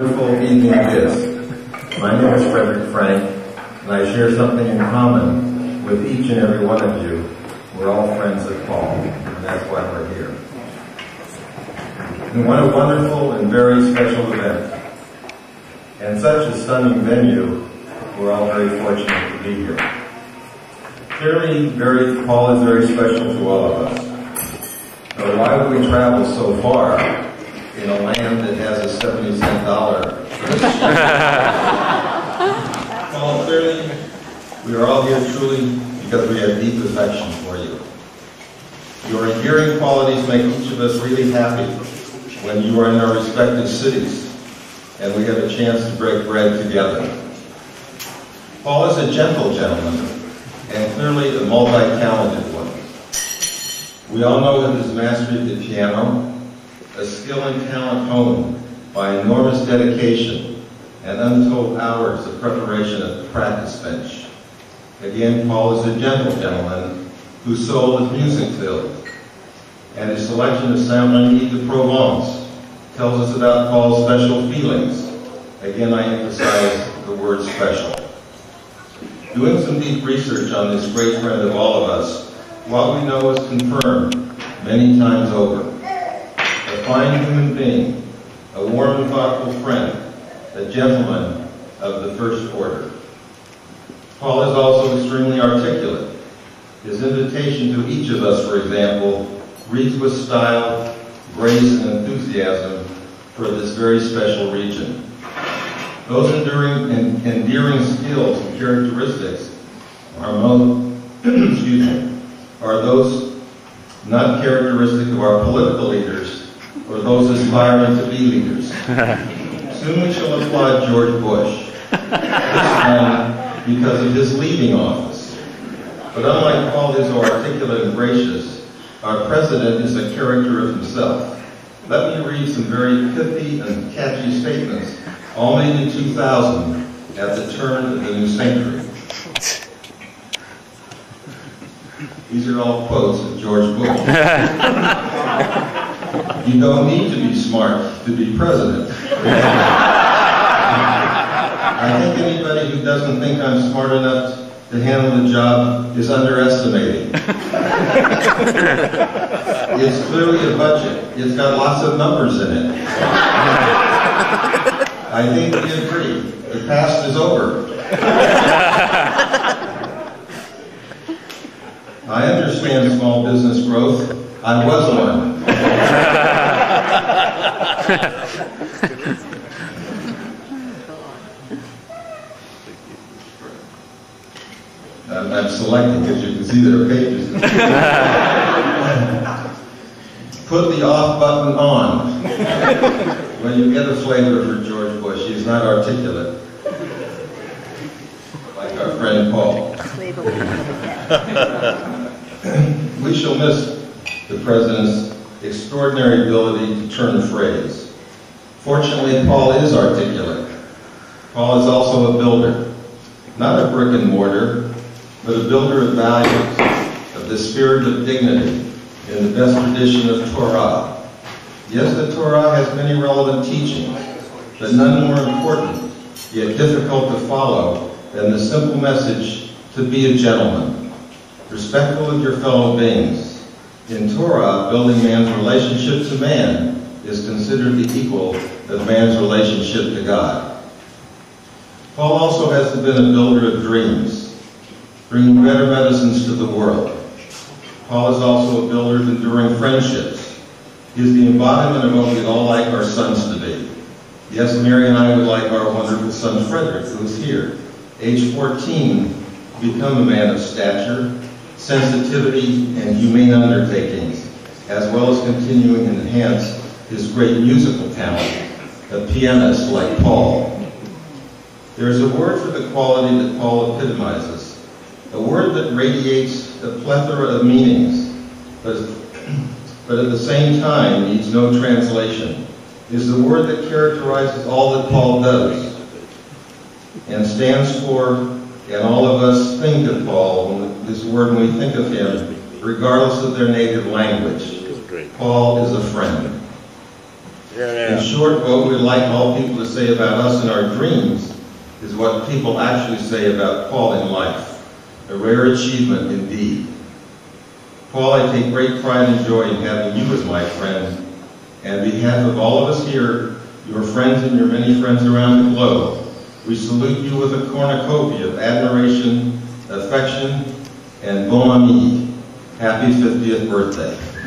Wonderful evening it is. My name is Ffrank, and I share something in common with each and every one of you. We're all friends of Paul, and that's why we're here. And what a wonderful and very special event. And such a stunning venue, we're all very fortunate to be here. Clearly, Paul is very special to all of us. So why would we travel so far in a land that has a 70-cent dollar? Well, clearly, we are all here truly because we have deep affection for you. Your endearing qualities make each of us really happy when you are in our respective cities and we have a chance to break bread together. Paul is a gentle gentleman and clearly a multi-talented one. We all know of his mastery of the piano, a skill and talent honed by enormous dedication and untold hours of preparation at the practice bench. Again, Paul is a gentle gentleman whose soul is music-filled, and his selection of Saint-Denis de Provence tells us about Paul's special feelings. Again, I emphasize the word special. Doing some deep research on this great friend of all of us, what we know is confirmed many times over. A fine human being, a warm and thoughtful friend, a gentleman of the first order. Paul is also extremely articulate. His invitation to each of us, for example, reads with style, grace, and enthusiasm for this very special region. Those endearing skills and characteristics are are those not characteristic of our political leaders or those aspiring to be leaders. Soon we shall applaud George Bush, this time because of his leaving office. But unlike Paul, who is so articulate and gracious, our president is a character of himself. Let me read some very pithy and catchy statements, all made in 2000 at the turn of the new century. These are all quotes of George Bush. You don't need to be smart to be president. I think anybody who doesn't think I'm smart enough to handle the job is underestimating. It's clearly a budget. It's got lots of numbers in it. I think we agree. The past is over. I understand small business growth. I was one. I'm selecting because you can see there are pages. Put the off button on when you get a flavor for George Bush. He's not articulate, like our friend Paul. We shall miss the President's extraordinary ability to turn a phrase. Fortunately, Paul is articulate. Paul is also a builder, not a brick and mortar, but a builder of values, of the spirit of dignity, in the best tradition of Torah. Yes, the Torah has many relevant teachings, but none more important, yet difficult to follow, than the simple message to be a gentleman, respectful of your fellow beings. In Torah, building man's relationship to man is considered the equal of man's relationship to God. Paul also has been a builder of dreams, bringing better medicines to the world. Paul is also a builder of enduring friendships. He is the embodiment of what we'd all like our sons to be. Yes, Mary and I would like our wonderful son Frederick, who is here, age 14, become a man of stature, sensitivity, and humane undertakings, as well as continuing to enhance his great musical talent, a pianist like Paul. There is a word for the quality that Paul epitomizes, a word that radiates a plethora of meanings, but at the same time needs no translation, is the word that characterizes all that Paul does and stands for, and all of us think of Paul, this word when we think of him, regardless of their native language. Paul is a friend. In short, what we'd like all people to say about us and our dreams is what people actually say about Paul in life. A rare achievement indeed. Paul, I take great pride and joy in having you as my friend. And on behalf of all of us here, your friends and your many friends around the globe, we salute you with a cornucopia of admiration, affection, and bon ami. Happy 50th birthday.